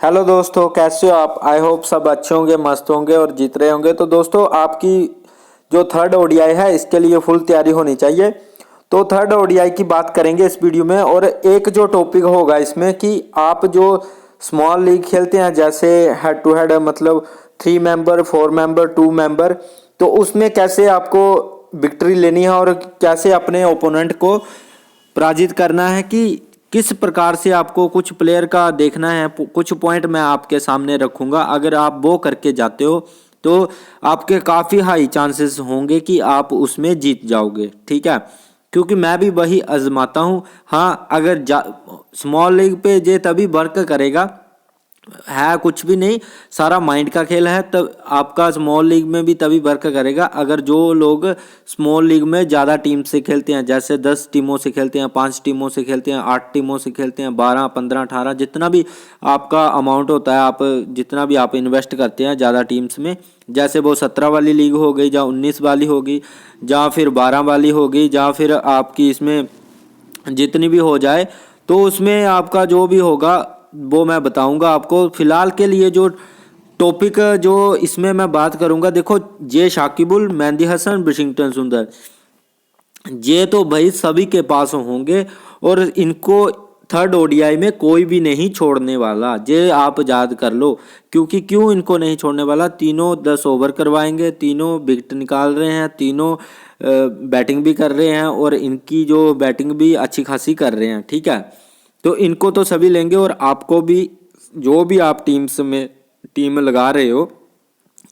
Hello दोस्तों, कैसे हो आप। आई होप सब अच्छे होंगे, मस्त होंगे और जीत रहे होंगे। तो दोस्तों, आपकी जो थर्ड ओडीआई है इसके लिए फुल तैयारी होनी चाहिए। तो थर्ड ओडीआई की बात करेंगे इस वीडियो में। और एक जो टॉपिक होगा इसमें कि आप जो स्मॉल लीग खेलते हैं, जैसे हेड टू हेड, मतलब 3 मेंबर, 4 मेंबर, 2 मेंबर, तो उसमें कैसे आपको विक्ट्री लेनी है और कैसे अपने ओपोनेंट को पराजित करना है, कि किस प्रकार से आपको कुछ प्लेयर का देखना है। कुछ पॉइंट मैं आपके सामने रखूंगा। अगर आप वो करके जाते हो तो आपके काफ़ी हाई चांसेस होंगे कि आप उसमें जीत जाओगे। ठीक है, क्योंकि मैं भी वही आजमाता हूँ। हाँ, अगर स्मॉल लीग पे ये तभी वर्क करेगा, है कुछ भी नहीं, सारा माइंड का खेल है। तब आपका स्मॉल लीग में भी तभी वर्क करेगा अगर जो लोग स्मॉल लीग में ज़्यादा टीम से खेलते हैं, जैसे 10 टीमों से खेलते हैं, 5 टीमों से खेलते हैं, 8 टीमों से खेलते हैं, 12, 15, 18, जितना भी आपका अमाउंट होता है, आप जितना भी आप इन्वेस्ट करते हैं ज़्यादा टीम्स में, जैसे वो 17 वाली लीग हो गई, या 19 वाली होगी, या फिर 12 वाली होगी, या फिर आपकी इसमें जितनी भी हो जाए, तो उसमें आपका जो भी होगा वो मैं बताऊंगा आपको। फिलहाल के लिए जो टॉपिक जो इसमें मैं बात करूंगा, देखो, जे शाकिबुल, मेहंदी हसन, वाशिंगटन सुंदर, ये तो भाई सभी के पास होंगे और इनको थर्ड ओडीआई में कोई भी नहीं छोड़ने वाला। ये आप याद कर लो। क्योंकि क्यों इनको नहीं छोड़ने वाला, तीनों 10 ओवर करवाएंगे, तीनों विकेट निकाल रहे हैं, तीनों बैटिंग भी कर रहे हैं और इनकी जो बैटिंग भी अच्छी खासी कर रहे हैं। ठीक है, तो इनको तो सभी लेंगे। और आपको भी, जो भी आप टीम्स में टीम लगा रहे हो,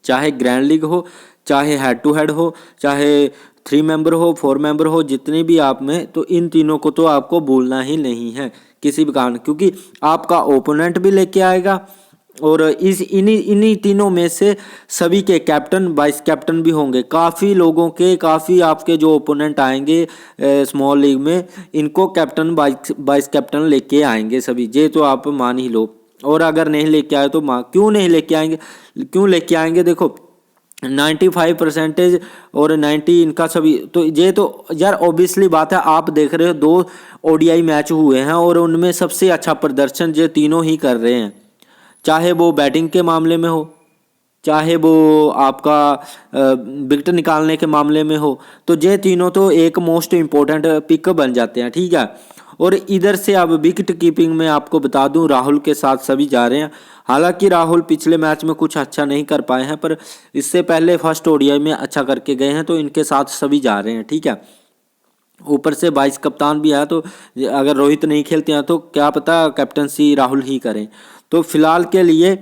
चाहे ग्रैंड लीग हो, चाहे हेड टू हेड हो, चाहे 3 मेंबर हो, 4 मेंबर हो, जितनी भी आप में, तो इन तीनों को तो आपको भूलना ही नहीं है किसी भी कारण, क्योंकि आपका ओपोनेंट भी लेके आएगा और इस इन्हीं इन्हीं तीनों में से सभी के कैप्टन, वाइस कैप्टन भी होंगे। काफ़ी लोगों के, काफ़ी आपके जो ओपोनेंट आएंगे स्मॉल लीग में, इनको कैप्टन, वाइस कैप्टन लेके आएंगे सभी। ये तो आप मान ही लो। और अगर नहीं लेके आए तो क्यों नहीं लेके आएंगे, क्यों लेके आएंगे, देखो 95% और 90 इनका सभी। तो ये तो यार ऑब्वियसली बात है, आप देख रहे हो 2 ओडीआई मैच हुए हैं और उनमें सबसे अच्छा प्रदर्शन ये तीनों ही कर रहे हैं, चाहे वो बैटिंग के मामले में हो, चाहे वो आपका विकेट निकालने के मामले में हो। तो ये तीनों तो एक मोस्ट इम्पोर्टेंट पिक बन जाते हैं। ठीक है, और इधर से अब विकेट कीपिंग में आपको बता दूं, राहुल के साथ सभी जा रहे हैं। हालांकि राहुल पिछले मैच में कुछ अच्छा नहीं कर पाए हैं, पर इससे पहले फर्स्ट ओडीआई में अच्छा करके गए हैं, तो इनके साथ सभी जा रहे हैं। ठीक है, ऊपर से वाइस कप्तान भी है, तो अगर रोहित नहीं खेलते हैं तो क्या पता कैप्टनसी राहुल ही करें। तो फिलहाल के लिए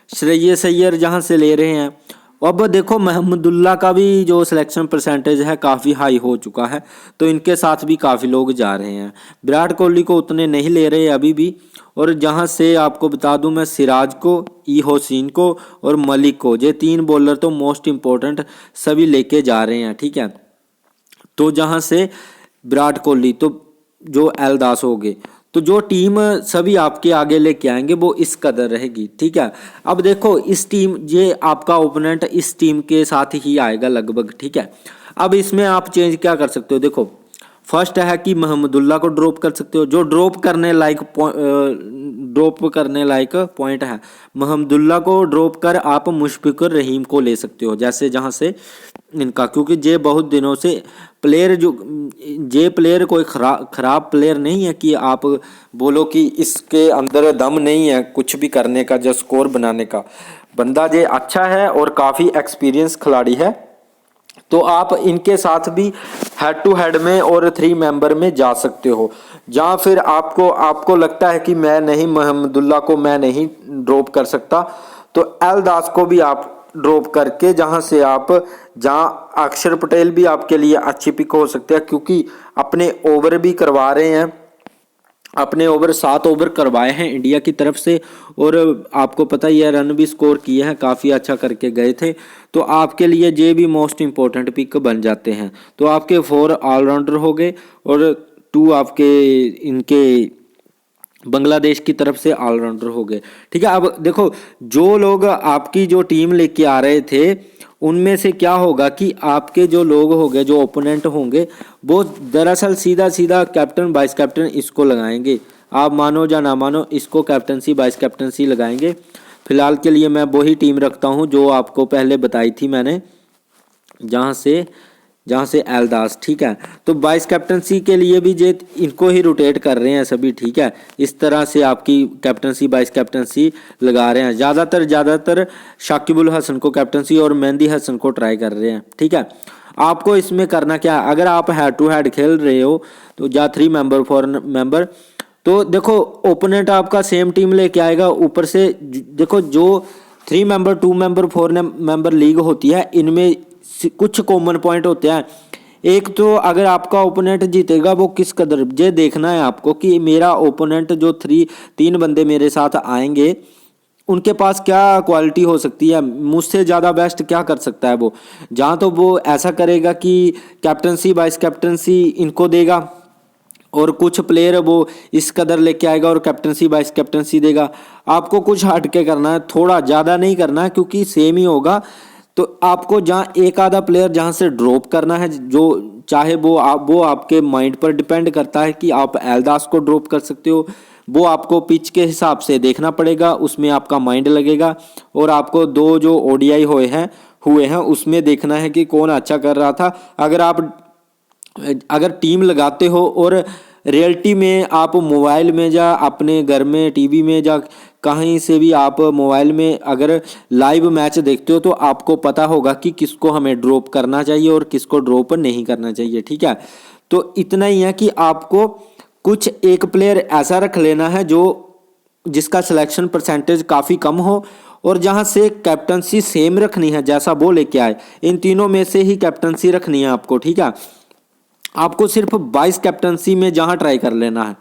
श्रेयस अय्यर जहां से ले रहे हैं। अब देखो, महमदुल्ला का भी जो सिलेक्शन परसेंटेज है काफ़ी हाई हो चुका है, तो इनके साथ भी काफ़ी लोग जा रहे हैं। विराट कोहली को उतने नहीं ले रहे अभी भी। और जहां से आपको बता दूं मैं, सिराज को, ई होसिन को और मलिक को, ये 3 बॉलर तो मोस्ट इम्पोर्टेंट सभी लेके जा रहे हैं। ठीक है, तो जहां से विराट कोहली, तो जो एल दास हो गए, तो जो टीम सभी आपके आगे लेके आएंगे वो इस कदर रहेगी। ठीक है, अब देखो, इस टीम, ये आपका ओपोनेंट इस टीम के साथ ही आएगा लगभग। ठीक है, अब इसमें आप चेंज क्या कर सकते हो, देखो, फर्स्ट है कि महमदुल्ला को ड्रॉप कर सकते हो, जो ड्रॉप करने लायक पॉइंट है। महमदुल्ला को ड्रॉप कर आप मुशफिकुर रहीम को ले सकते हो, जैसे जहां से इनका, क्योंकि ये बहुत दिनों से प्लेयर, जो ये प्लेयर कोई खराब प्लेयर नहीं है कि आप बोलो कि इसके अंदर दम नहीं है कुछ भी करने का, जो स्कोर बनाने का। बंदा ये अच्छा है और काफ़ी एक्सपीरियंस खिलाड़ी है। तो आप इनके साथ भी हेड टू हेड में और 3 मेंबर में जा सकते हो। या फिर आपको लगता है कि मैं नहीं, महमदुल्ला को मैं नहीं ड्रॉप कर सकता, तो एल दास को भी आप ड्रॉप करके, जहां अक्षर पटेल भी आपके लिए अच्छी पिक हो सकते हैं, क्योंकि अपने ओवर भी करवा रहे हैं, अपने ओवर 7 ओवर करवाए हैं इंडिया की तरफ से। और आपको पता ही है, रन भी स्कोर किए हैं, काफ़ी अच्छा करके गए थे। तो आपके लिए ये भी मोस्ट इम्पोर्टेंट पिक बन जाते हैं। तो आपके 4 ऑलराउंडर हो गए और 2 आपके इनके बांग्लादेश की तरफ से ऑलराउंडर हो गए। ठीक है, अब देखो, जो लोग आपकी जो टीम लेके आ रहे थे, उनमें से क्या होगा कि आपके जो लोग होंगे, जो ओपोनेंट होंगे, वो दरअसल सीधा सीधा कैप्टन, वाइस कैप्टन इसको लगाएंगे। आप मानो या ना मानो, इसको कैप्टनसी वाइस कैप्टनसी लगाएंगे। फिलहाल के लिए मैं वही टीम रखता हूँ जो आपको पहले बताई थी मैंने, जहाँ से एलदास, ठीक है। तो वाइस कैप्टनसी के लिए भी जे इनको ही रोटेट कर रहे हैं सभी, ठीक है। इस तरह से आपकी कैप्टनसी वाइस कैप्टनसी लगा रहे हैं। ज़्यादातर शाकिबुल हसन को कैप्टनसी और मेहंदी हसन को ट्राई कर रहे हैं, ठीक है। आपको इसमें करना क्या है, अगर आप हेड टू हेड खेल रहे हो तो या 3 मेंबर 4 मेंबर, तो देखो ओपोनेंट आपका सेम टीम लेके आएगा। ऊपर से देखो जो 3 मेंबर 2 मेंबर 4 मेंबर लीग होती है, इनमें कुछ कॉमन पॉइंट होते हैं। एक तो अगर आपका ओपोनेंट जीतेगा वो किस कदर, ये देखना है आपको कि मेरा ओपोनेंट जो 3 बंदे मेरे साथ आएंगे उनके पास क्या क्वालिटी हो सकती है, मुझसे ज़्यादा बेस्ट क्या कर सकता है वो। जहाँ तो वो ऐसा करेगा कि कैप्टनसी वाइस कैप्टनसी इनको देगा और कुछ प्लेयर वो इस कदर लेके आएगा और कैप्टनसी वाइस कैप्टनसी देगा। आपको कुछ हटके करना है, थोड़ा ज़्यादा नहीं करना है क्योंकि सेम ही होगा। तो आपको जहाँ एक आधा प्लेयर जहाँ से ड्रॉप करना है, जो चाहे वो आपके माइंड पर डिपेंड करता है कि आप एलदास को ड्रॉप कर सकते हो, वो आपको पिच के हिसाब से देखना पड़ेगा, उसमें आपका माइंड लगेगा। और आपको 2 जो ओडीआई हुए हैं उसमें देखना है कि कौन अच्छा कर रहा था। अगर टीम लगाते हो और रियलिटी में आप मोबाइल में या अपने घर में टीवी में या कहीं से भी आप मोबाइल में अगर लाइव मैच देखते हो तो आपको पता होगा कि किसको हमें ड्रॉप करना चाहिए और किसको ड्रॉप नहीं करना चाहिए, ठीक है। तो इतना ही है कि आपको कुछ एक प्लेयर ऐसा रख लेना है जो जिसका सिलेक्शन परसेंटेज काफ़ी कम हो और जहां से कैप्टनसी सेम रखनी है जैसा वो लेके आए। इन तीनों में से ही कैप्टनसी रखनी है आपको, ठीक है। आपको सिर्फ 22 कैप्टनसी में जहां ट्राई कर लेना है,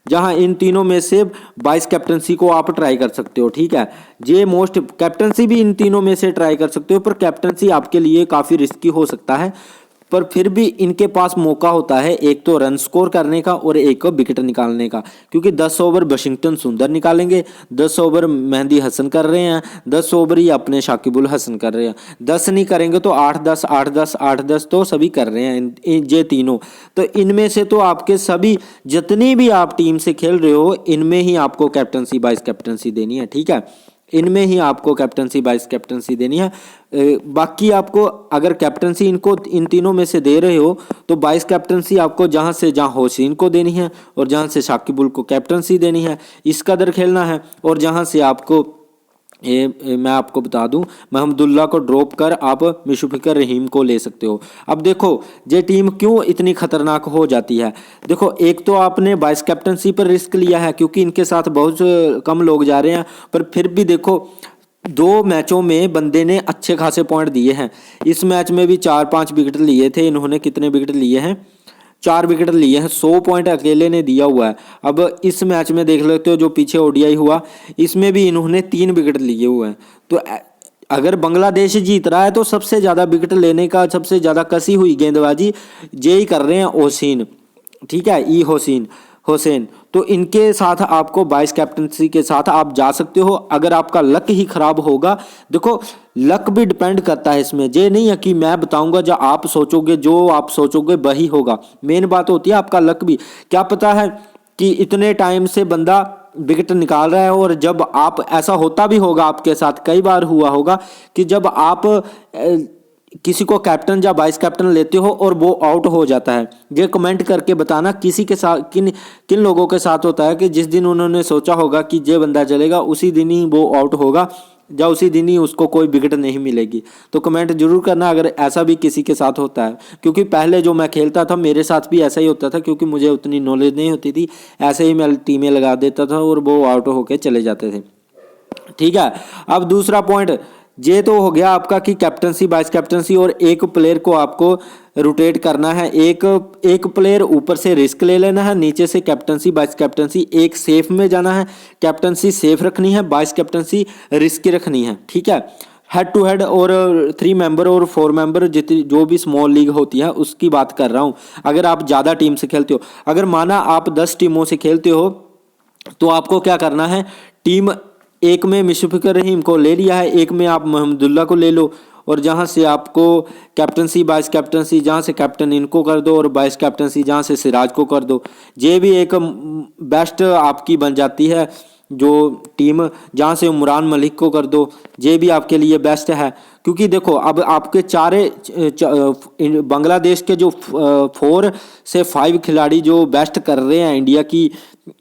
जहां इन तीनों में से 22 कैप्टनसी को आप ट्राई कर सकते हो, ठीक है। ये मोस्ट कैप्टनसी भी इन तीनों में से ट्राई कर सकते हो, पर कैप्टनसी आपके लिए काफ़ी रिस्की हो सकता है। पर फिर भी इनके पास मौका होता है एक तो रन स्कोर करने का और एक विकेट निकालने का, क्योंकि 10 ओवर वाशिंगटन सुंदर निकालेंगे, 10 ओवर मेहंदी हसन कर रहे हैं, 10 ओवर ही अपने शाकिबुल हसन कर रहे हैं। 10 नहीं करेंगे तो 8-10 8-10 8-10 तो सभी कर रहे हैं ये तीनों। तो इनमें से तो आपके सभी जितनी भी आप टीम से खेल रहे हो इनमें ही आपको कैप्टनसी वाइस कैप्टनसी देनी है, ठीक है। इनमें ही आपको कैप्टनसी वाइस कैप्टनसी देनी है। बाकी आपको अगर कैप्टनसी इनको इन तीनों में से दे रहे हो तो वाइस कैप्टनसी आपको जहां से जहां होशिन को देनी है और जहां से शाकिबुल को कैप्टनसी देनी है, इस कदर खेलना है। और जहां से आपको मैं आपको बता दूं, महमदुल्ला को ड्रॉप कर आप मुशफिकर रहीम को ले सकते हो। अब देखो ये टीम क्यों इतनी खतरनाक हो जाती है। देखो एक तो आपने वाइस कैप्टनसी पर रिस्क लिया है क्योंकि इनके साथ बहुत कम लोग जा रहे हैं, पर फिर भी देखो 2 मैचों में बंदे ने अच्छे खासे पॉइंट दिए हैं। इस मैच में भी 4-5 विकेट लिए थे इन्होंने। कितने विकेट लिए हैं? 4 विकेट लिए हैं, 100 पॉइंट अकेले ने दिया हुआ है। अब इस मैच में देख लेते हो जो पीछे ओडीआई हुआ, इसमें भी इन्होंने 3 विकेट लिए हुए हैं। तो अगर बांग्लादेश जीत रहा है तो सबसे ज़्यादा विकेट लेने का, सबसे ज़्यादा कसी हुई गेंदबाजी ये ही कर रहे हैं ओसीन, ठीक है, ई हुसैन। तो इनके साथ आपको 22 कैप्टनसी के साथ आप जा सकते हो। अगर आपका लक ही खराब होगा, देखो लक भी डिपेंड करता है इसमें, ये नहीं है कि मैं बताऊंगा जो आप सोचोगे वही होगा। मेन बात होती है आपका लक भी। क्या पता है कि इतने टाइम से बंदा विकेट निकाल रहा है और जब आप, ऐसा होता भी होगा आपके साथ, कई बार हुआ होगा कि जब आप किसी को कैप्टन या वाइस कैप्टन लेते हो और वो आउट हो जाता है। ये कमेंट करके बताना किसी के साथ, किन लोगों के साथ होता है कि जिस दिन उन्होंने सोचा होगा कि ये बंदा चलेगा उसी दिन ही वो आउट होगा या उसी दिन ही उसको कोई विकेट नहीं मिलेगी। तो कमेंट जरूर करना अगर ऐसा भी किसी के साथ होता है, क्योंकि पहले जो मैं खेलता था मेरे साथ भी ऐसा ही होता था, क्योंकि मुझे उतनी नॉलेज नहीं होती थी। ऐसे ही मैं टीमें लगा देता था और वो आउट होके चले जाते थे, ठीक है। अब दूसरा पॉइंट ये तो हो गया आपका कि कैप्टनसी वाइस कैप्टनसी और एक प्लेयर को आपको रोटेट करना है। एक प्लेयर ऊपर से रिस्क ले लेना है, नीचे से कैप्टनसी वाइस कैप्टनसी, एक सेफ में जाना है, कैप्टनसी सेफ रखनी है, वाइस कैप्टनसी रिस्की रखनी है, ठीक है। हेड टू हेड और 3 मेंबर और 4 मेंबर जितनी जो भी स्मॉल लीग होती है उसकी बात कर रहा हूँ। अगर आप ज़्यादा टीम से खेलते हो, अगर माना आप 10 टीमों से खेलते हो तो आपको क्या करना है, टीम एक में मुशफिकर रहीम को ले लिया है, एक में आप महमदुल्ला को ले लो और जहां से आपको कैप्टनसी वाइस कैप्टनसी जहां से कैप्टन इनको कर दो और वाइस कैप्टनसी जहां से सिराज को कर दो, ये भी एक बेस्ट आपकी बन जाती है जो टीम। जहां से उमरान मलिक को कर दो, ये भी आपके लिए बेस्ट है। क्योंकि देखो अब आपके बांग्लादेश के जो 4 से 5 खिलाड़ी जो बेस्ट कर रहे हैं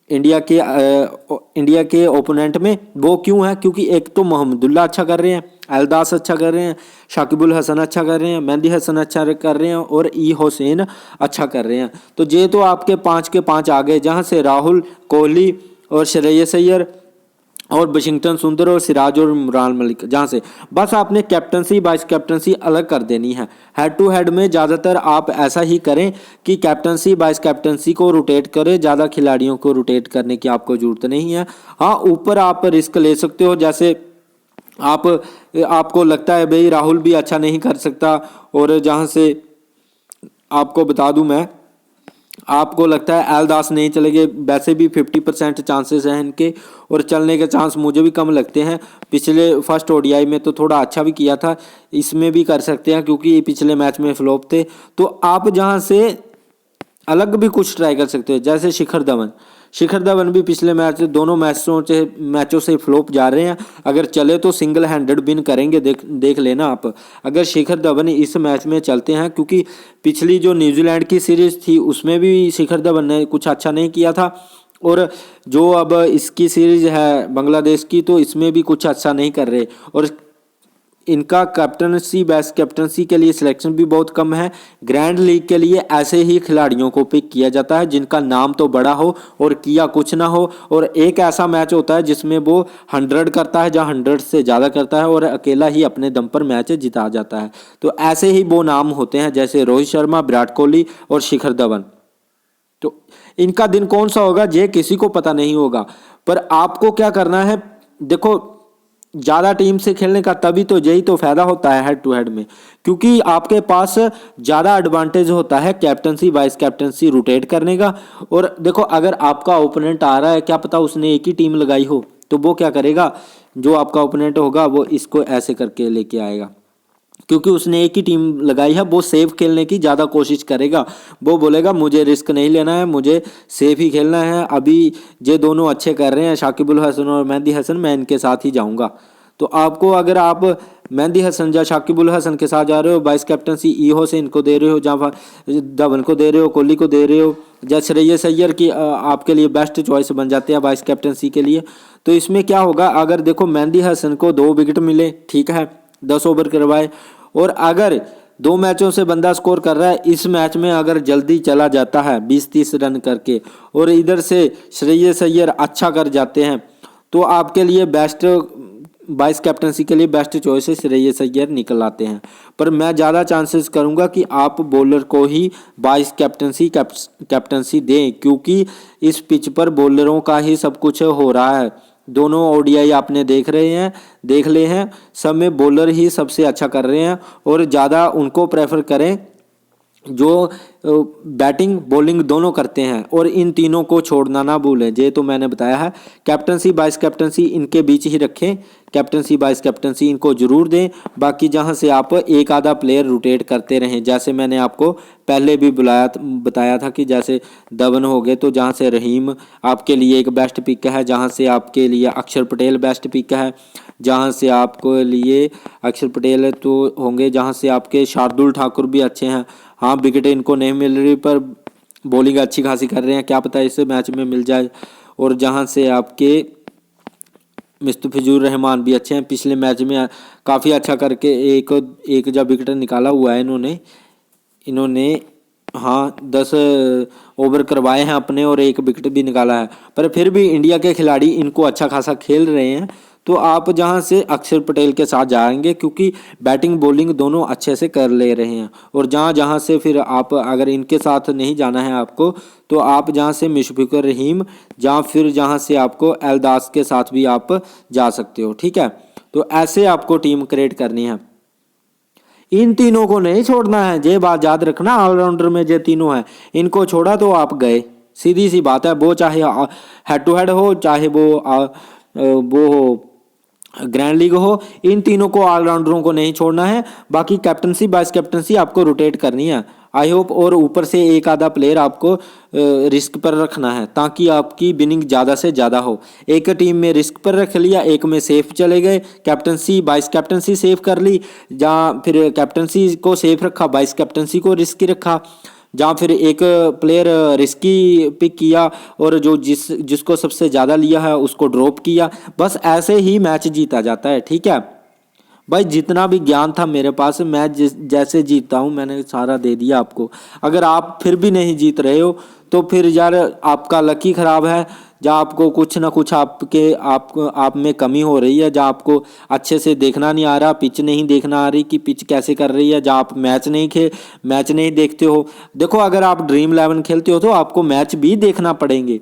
इंडिया के ओपोनेंट में, वो क्यों है? क्योंकि एक तो मोहम्मदुल्ला अच्छा कर रहे हैं, एलदास अच्छा कर रहे हैं, शाकिबुल हसन अच्छा कर रहे हैं, मेहदी हसन अच्छा कर रहे हैं और ई हुसैन अच्छा कर रहे हैं। तो ये तो आपके 5 के 5 आ गए, जहां से राहुल, कोहली और श्रेयस अय्यर और वाशिंगटन सुंदर और सिराज और उमरान मलिक, जहां से बस आपने कैप्टनसी वाइस कैप्टनसी अलग कर देनी है। हेड टू हेड में ज़्यादातर आप ऐसा ही करें कि कैप्टनसी वाइस कैप्टनसी को रोटेट करें, ज़्यादा खिलाड़ियों को रोटेट करने की आपको ज़रूरत नहीं है। हाँ, ऊपर आप रिस्क ले सकते हो, जैसे आपको लगता है भाई राहुल भी अच्छा नहीं कर सकता, और जहां से आपको बता दूं मैं, आपको लगता है एलदास नहीं चलेंगे, वैसे भी 50% चांसेस हैं इनके, और चलने के चांस मुझे भी कम लगते हैं। पिछले फर्स्ट ओडीआई में तो थोड़ा अच्छा भी किया था, इसमें भी कर सकते हैं क्योंकि पिछले मैच में फ्लॉप थे। तो आप जहां से अलग भी कुछ ट्राई कर सकते हो, जैसे शिखर धवन भी पिछले दोनों मैचों से फ्लॉप जा रहे हैं। अगर चले तो सिंगल हैंडेड विन करेंगे, देख लेना आप। अगर शिखर धवन इस मैच में चलते हैं, क्योंकि पिछली जो न्यूजीलैंड की सीरीज थी उसमें भी शिखर धवन ने कुछ अच्छा नहीं किया था, और जो अब इसकी सीरीज है बांग्लादेश की, तो इसमें भी कुछ अच्छा नहीं कर रहे, और इनका कैप्टनसी बेस्ट कैप्टनसी के लिए सिलेक्शन भी बहुत कम है। ग्रैंड लीग के लिए ऐसे ही खिलाड़ियों को पिक किया जाता है जिनका नाम तो बड़ा हो और किया कुछ ना हो, और एक ऐसा मैच होता है जिसमें वो 100 करता है, जहां 100 से ज़्यादा करता है और अकेला ही अपने दम पर मैच जिता जाता है। तो ऐसे ही वो नाम होते हैं, जैसे रोहित शर्मा, विराट कोहली और शिखर धवन। तो इनका दिन कौन सा होगा ये किसी को पता नहीं होगा, पर आपको क्या करना है, देखो ज़्यादा टीम से खेलने का तभी तो यही तो फायदा होता है हेड टू हेड में, क्योंकि आपके पास ज़्यादा एडवांटेज होता है कैप्टनसी वाइस कैप्टनसी रोटेट करने का। और देखो अगर आपका ओपोनेंट आ रहा है, क्या पता उसने एक ही टीम लगाई हो, तो वो क्या करेगा, जो आपका ओपोनेंट होगा वो इसको ऐसे करके लेके आएगा, क्योंकि उसने एक ही टीम लगाई है, वो सेफ खेलने की ज़्यादा कोशिश करेगा। वो बोलेगा मुझे रिस्क नहीं लेना है, मुझे सेफ ही खेलना है, अभी ये दोनों अच्छे कर रहे हैं शाकिबुल हसन और मेहदी हसन, मैं इनके साथ ही जाऊंगा। तो आपको अगर आप मेहदी हसन या शाकिबुल हसन के साथ जा रहे हो, वाइस कैप्टनसी ई हुसैन को दे रहे हो, जहाँ धवन को दे रहे हो, कोहली को दे रहे हो, या श्रेयस अय्यर की आपके लिए बेस्ट चॉइस बन जाते हैं वाइस कैप्टनसी के लिए। तो इसमें क्या होगा, अगर देखो मेहदी हसन को 2 विकेट मिले, ठीक है, 10 ओवर करवाए, और अगर 2 मैचों से बंदा स्कोर कर रहा है, इस मैच में अगर जल्दी चला जाता है 20-30 रन करके, और इधर से श्रेयस अय्यर अच्छा कर जाते हैं, तो आपके लिए बेस्ट वाइस कैप्टनसी के लिए बेस्ट चॉइस श्रेयस अय्यर निकल आते हैं। पर मैं ज़्यादा चांसेस करूंगा कि आप बॉलर को ही वाइस कैप्टनसी दें, क्योंकि इस पिच पर बॉलरों का ही सब कुछ हो रहा है। दोनों ओडीआई आपने देख ले हैं, सब में बॉलर ही सबसे अच्छा कर रहे हैं, और ज़्यादा उनको प्रेफर करें जो बैटिंग बॉलिंग दोनों करते हैं, और इन तीनों को छोड़ना ना भूलें। ये तो मैंने बताया है, कैप्टनसी वाइस कैप्टनसी इनके बीच ही रखें, कैप्टनसी वाइस कैप्टनसी इनको जरूर दें। बाकी जहां से आप एक आधा प्लेयर रोटेट करते रहें, जैसे मैंने आपको पहले भी बताया था कि जैसे धवन हो गए, तो जहां से रहीम आपके लिए एक बेस्ट पिक है, जहां से आपके लिए अक्षर पटेल बेस्ट पिक है, जहां से आपको लिए अक्षर पटेल तो होंगे, जहां से आपके शार्दुल ठाकुर भी अच्छे हैं। हाँ, विकेट इनको नहीं मिल रही, पर बॉलिंग अच्छी खासी कर रहे हैं, क्या पता इस मैच में मिल जाए। और जहां से आपके मुस्तफिजुर रहमान भी अच्छे हैं, पिछले मैच में काफ़ी अच्छा करके एक जब विकेट निकाला हुआ है इन्होंने हाँ 10 ओवर करवाए हैं अपने, और एक विकेट भी निकाला है, पर फिर भी इंडिया के खिलाड़ी इनको अच्छा खासा खेल रहे हैं। तो आप जहां से अक्षर पटेल के साथ जाएंगे, क्योंकि बैटिंग बॉलिंग दोनों अच्छे से कर ले रहे हैं, और जहां से फिर आप अगर इनके साथ नहीं जाना है आपको, तो आप जहां से मुशफिकुर रहीम, जहां से आपको एलदास के साथ भी आप जा सकते हो, ठीक है। तो ऐसे आपको टीम क्रिएट करनी है, इन तीनों को नहीं छोड़ना है, ये बात याद रखना। ऑलराउंडर में ये तीनों हैं, इनको छोड़ा तो आप गए, सीधी सी बात है। वो चाहे हेड टू हेड हो, चाहे वो हो ग्रैंड लीग हो, इन तीनों को ऑलराउंडरों को नहीं छोड़ना है। बाकी कैप्टनसी वाइस कैप्टनसी आपको रोटेट करनी है आई होप, और ऊपर से एक आधा प्लेयर आपको रिस्क पर रखना है ताकि आपकी विनिंग ज़्यादा से ज़्यादा हो। एक टीम में रिस्क पर रख लिया, एक में सेफ चले गए, कैप्टनसी वाइस कैप्टनसी सेफ कर ली, जहाँ फिर कैप्टनसी को सेफ रखा, वाइस कैप्टनसी को रिस्की रखा, जहाँ फिर एक प्लेयर रिस्की पिक किया और जो जिसको सबसे ज़्यादा लिया है उसको ड्रॉप किया। बस ऐसे ही मैच जीता जाता है। ठीक है भाई, जितना भी ज्ञान था मेरे पास, मैं जैसे जीतता हूँ मैंने सारा दे दिया आपको। अगर आप फिर भी नहीं जीत रहे हो तो फिर यार आपका लकी ख़राब है, जहाँ आपको कुछ ना कुछ आप में कमी हो रही है, जहाँ आपको अच्छे से देखना नहीं आ रहा, पिच नहीं देखना आ रही कि पिच कैसे कर रही है, जहाँ आप मैच नहीं देखते हो। देखो, अगर आप ड्रीम 11 खेलते हो तो आपको मैच भी देखना पड़ेंगे।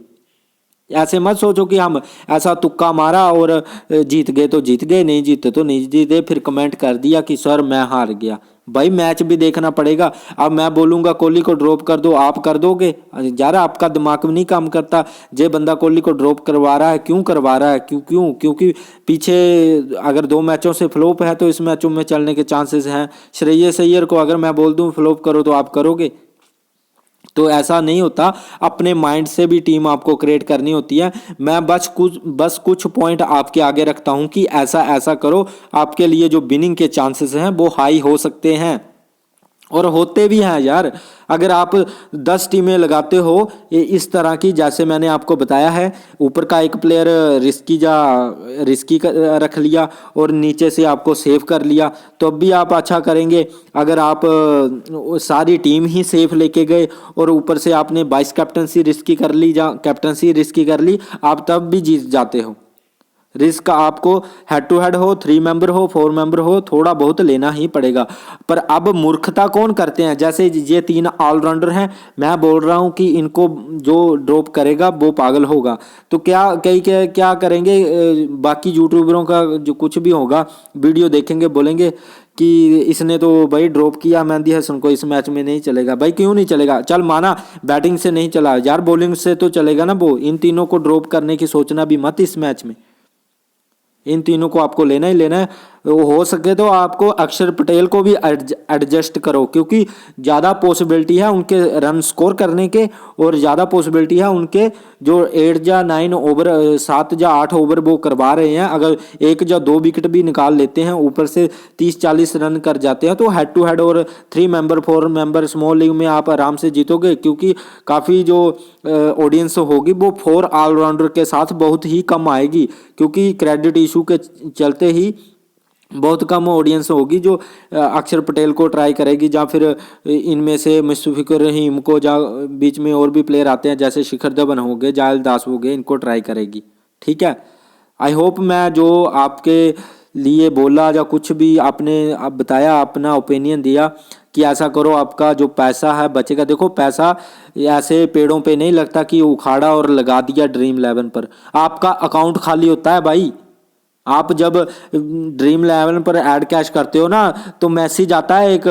ऐसे मत सोचो कि हम ऐसा तुक्का मारा और जीत गए तो जीत गए, नहीं जीते तो नहीं जीते, फिर कमेंट कर दिया कि सर मैं हार गया। भाई मैच भी देखना पड़ेगा। अब मैं बोलूँगा कोहली को ड्रॉप कर दो, आप कर दोगे? यार आपका दिमाग भी नहीं काम करता। जे बंदा कोहली को ड्रॉप करवा रहा है, क्यों करवा रहा है? क्योंकि पीछे अगर 2 मैचों से फ्लॉप है तो इस मैचों में चलने के चांसेस हैं। श्रेयस अय्यर को अगर मैं बोल दूं फ्लॉप करो तो आप करोगे? तो ऐसा नहीं होता। अपने माइंड से भी टीम आपको क्रिएट करनी होती है। मैं बस कुछ पॉइंट आपके आगे रखता हूं कि ऐसा ऐसा करो, आपके लिए जो विनिंग के चांसेस हैं वो हाई हो सकते हैं, और होते भी हैं यार। अगर आप 10 टीमें लगाते हो इस तरह की, जैसे मैंने आपको बताया है, ऊपर का एक प्लेयर रिस्की रख लिया और नीचे से आपको सेव कर लिया, तो अब भी आप अच्छा करेंगे। अगर आप सारी टीम ही सेफ लेके गए और ऊपर से आपने 22 कैप्टनसी रिस्की कर ली, जहाँ कैप्टनसी रिस्की कर ली, आप तब भी जीत जाते हो। रिस्क आपको हेड टू हेड हो, 3 मेंबर हो, 4 मेंबर हो, थोड़ा बहुत लेना ही पड़ेगा। पर अब मूर्खता कौन करते हैं? जैसे ये 3 ऑलराउंडर हैं, मैं बोल रहा हूं कि इनको जो ड्रॉप करेगा वो पागल होगा। तो क्या करेंगे? बाकी यूट्यूबरों का जो कुछ भी होगा, वीडियो देखेंगे, बोलेंगे कि इसने तो भाई ड्रॉप किया मेहंदी हसन को, इस मैच में नहीं चलेगा। भाई क्यों नहीं चलेगा? चल माना बैटिंग से नहीं चला यार, बॉलिंग से तो चलेगा ना वो। इन तीनों को ड्रॉप करने की सोचना भी मत इस मैच में। इन तीनों को आपको लेना ही लेना है। हो सके तो आपको अक्षर पटेल को भी एडजस्ट करो, क्योंकि ज़्यादा पॉसिबिलिटी है उनके रन स्कोर करने के, और ज़्यादा पॉसिबिलिटी है उनके जो 8 या 9 ओवर, 7 या 8 ओवर वो करवा रहे हैं। अगर 1 या 2 विकेट भी निकाल लेते हैं, ऊपर से 30-40 रन कर जाते हैं, तो हेड टू हेड और 3 मेंबर 4 मेंबर स्मॉल लीग में आप आराम से जीतोगे। क्योंकि काफ़ी जो ऑडियंस होगी वो 4 ऑलराउंडर के साथ बहुत ही कम आएगी, क्योंकि क्रेडिट इशू के चलते ही बहुत कम ऑडियंस होगी जो अक्षर पटेल को ट्राई करेगी, या फिर इनमें से मुस्तफिजुर रहीम को, जा बीच में और भी प्लेयर आते हैं जैसे शिखर धवन हो गए, जायल दास हो गए, इनको ट्राई करेगी। ठीक है, आई होप मैं जो आपके लिए बोला या कुछ भी आपने आप बताया, अपना ओपिनियन दिया कि ऐसा करो, आपका जो पैसा है बचेगा। देखो पैसा ऐसे पेड़ों पे नहीं लगता कि उखाड़ा और लगा दिया ड्रीम 11 पर। आपका अकाउंट खाली होता है भाई। आप जब ड्रीम 11 पर ऐड कैश करते हो ना, तो मैसेज आता है एक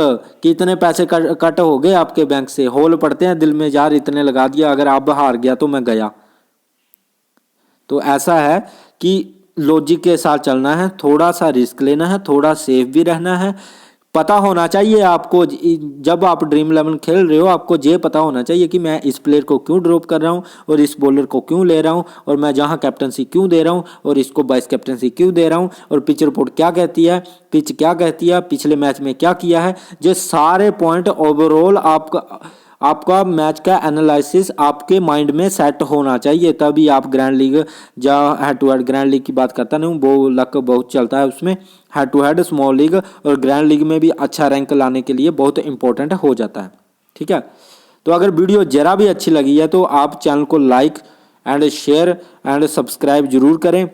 कि इतने पैसे कट हो गए आपके बैंक से। होल पड़ते हैं दिल में, यार इतने लगा दिया, अगर आप हार गया तो मैं गया। तो ऐसा है कि लॉजिक के साथ चलना है, थोड़ा सा रिस्क लेना है, थोड़ा सेफ भी रहना है। पता होना चाहिए आपको, जब आप ड्रीम 11 खेल रहे हो आपको ये पता होना चाहिए कि मैं इस प्लेयर को क्यों ड्रॉप कर रहा हूँ और इस बॉलर को क्यों ले रहा हूँ, और मैं जहाँ कैप्टनसी क्यों दे रहा हूँ और इसको वाइस कैप्टनसी क्यों दे रहा हूँ, और पिच रिपोर्ट क्या कहती है, पिच क्या कहती है, पिछले मैच में क्या किया है। ये सारे पॉइंट ओवरऑल आपका मैच का एनालिसिस आपके माइंड में सेट होना चाहिए, तभी आप ग्रैंड लीग या head to head, grand league की बात करता नहीं हूँ, वो लक बहुत चलता है उसमें। Head to head, small league और ग्रैंड लीग में भी अच्छा रैंक लाने के लिए बहुत इंपॉर्टेंट हो जाता है। ठीक है, तो अगर वीडियो जरा भी अच्छी लगी है तो आप चैनल को like and share and subscribe जरूर करें।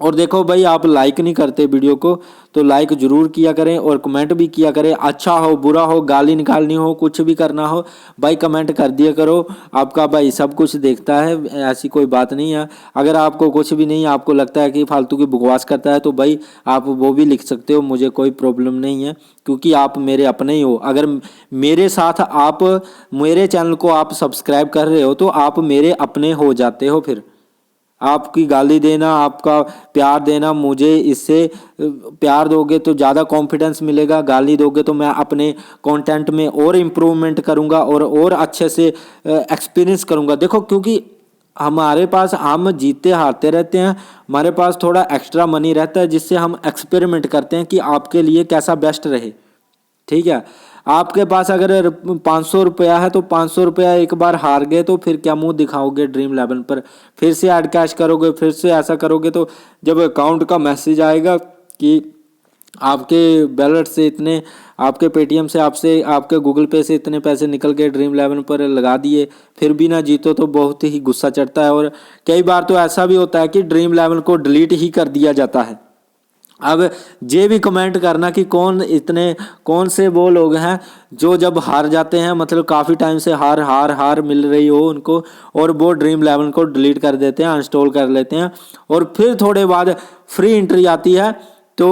और देखो भाई, आप लाइक नहीं करते वीडियो को, तो लाइक जरूर किया करें और कमेंट भी किया करें। अच्छा हो बुरा हो, गाली निकालनी हो, कुछ भी करना हो भाई, कमेंट कर दिया करो। आपका भाई सब कुछ देखता है, ऐसी कोई बात नहीं है। अगर आपको कुछ भी नहीं, आपको लगता है कि फालतू की बकवास करता है, तो भाई आप वो भी लिख सकते हो, मुझे कोई प्रॉब्लम नहीं है, क्योंकि आप मेरे अपने ही हो। अगर मेरे साथ आप मेरे चैनल को आप सब्सक्राइब कर रहे हो तो आप मेरे अपने हो जाते हो। फिर आपकी गाली देना, आपका प्यार देना, मुझे इससे प्यार दोगे तो ज़्यादा कॉन्फिडेंस मिलेगा, गाली दोगे तो मैं अपने कंटेंट में और इम्प्रूवमेंट करूँगा और अच्छे से एक्सपीरियंस करूँगा। देखो क्योंकि हमारे पास, हम जीतते हारते रहते हैं, हमारे पास थोड़ा एक्स्ट्रा मनी रहता है जिससे हम एक्सपेरिमेंट करते हैं कि आपके लिए कैसा बेस्ट रहे। ठीक है, आपके पास अगर 500 रुपया है तो 500 रुपया एक बार हार गए तो फिर क्या मुंह दिखाओगे ड्रीम 11 पर, फिर से ऐड कैश करोगे, फिर से ऐसा करोगे तो जब अकाउंट का मैसेज आएगा कि आपके वैलेट से इतने, आपके पेटीएम से, आपसे, आपके गूगल पे से इतने पैसे निकल के ड्रीम 11 पर लगा दिए, फिर भी ना जीतो तो बहुत ही गुस्सा चढ़ता है। और कई बार तो ऐसा भी होता है कि ड्रीम 11 को डिलीट ही कर दिया जाता है। अब ये भी कमेंट करना कि कौन से वो लोग हैं जो जब हार जाते हैं, मतलब काफ़ी टाइम से हार हार हार मिल रही हो उनको, और वो ड्रीम 11 को डिलीट कर देते हैं, अनइंस्टॉल कर लेते हैं, और फिर थोड़े बाद फ्री एंट्री आती है तो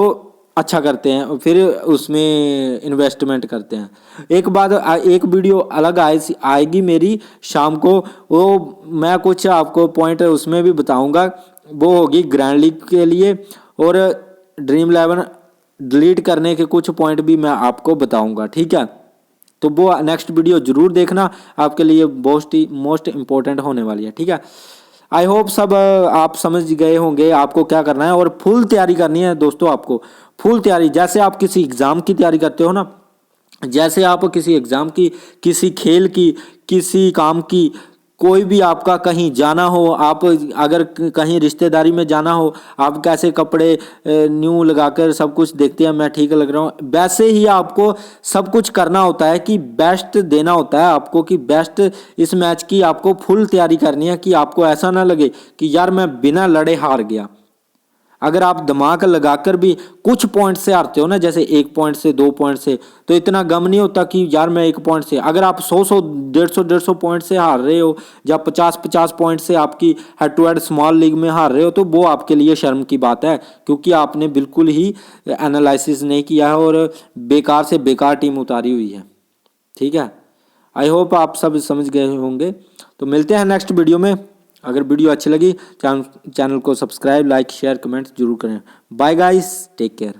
अच्छा करते हैं, फिर उसमें इन्वेस्टमेंट करते हैं। एक वीडियो अलग आएगी मेरी शाम को, वो मैं कुछ आपको पॉइंट उसमें भी बताऊंगा, वो होगी ग्रैंड लीग के लिए, और ड्रीम 11 डिलीट करने के कुछ पॉइंट भी मैं आपको बताऊंगा। ठीक है, तो वो नेक्स्ट वीडियो जरूर देखना, आपके लिए मोस्ट इम्पोर्टेंट होने वाली है। ठीक है, आई होप सब आप समझ गए होंगे आपको क्या करना है, और फुल तैयारी करनी है दोस्तों, आपको फुल तैयारी, जैसे आप किसी एग्ज़ाम की तैयारी करते हो ना, जैसे आप किसी एग्ज़ाम की, किसी खेल की, किसी काम की, कोई भी आपका कहीं जाना हो, आप अगर कहीं रिश्तेदारी में जाना हो, आप कैसे कपड़े न्यू लगाकर सब कुछ देखते हैं मैं ठीक लग रहा हूँ, वैसे ही आपको सब कुछ करना होता है कि बेस्ट देना होता है आपको, कि बेस्ट इस मैच की आपको फुल तैयारी करनी है, कि आपको ऐसा ना लगे कि यार मैं बिना लड़े हार गया। अगर आप दिमाग लगाकर भी कुछ पॉइंट से हारते हो ना, जैसे 1 पॉइंट से, 2 पॉइंट से, तो इतना गम नहीं होता कि यार मैं 1 पॉइंट से, अगर आप 100 150 पॉइंट से हार रहे हो, या 50 पॉइंट से आपकी head to head small league में हार रहे हो, तो वो आपके लिए शर्म की बात है, क्योंकि आपने बिल्कुल ही एनालिसिस नहीं किया है और बेकार से बेकार टीम उतारी हुई है। ठीक है, आई होप आप सब समझ गए होंगे। तो मिलते हैं नेक्स्ट वीडियो में। अगर वीडियो अच्छी लगी चैनल को सब्सक्राइब, लाइक, शेयर, कमेंट जरूर करें। Bye guys, take care.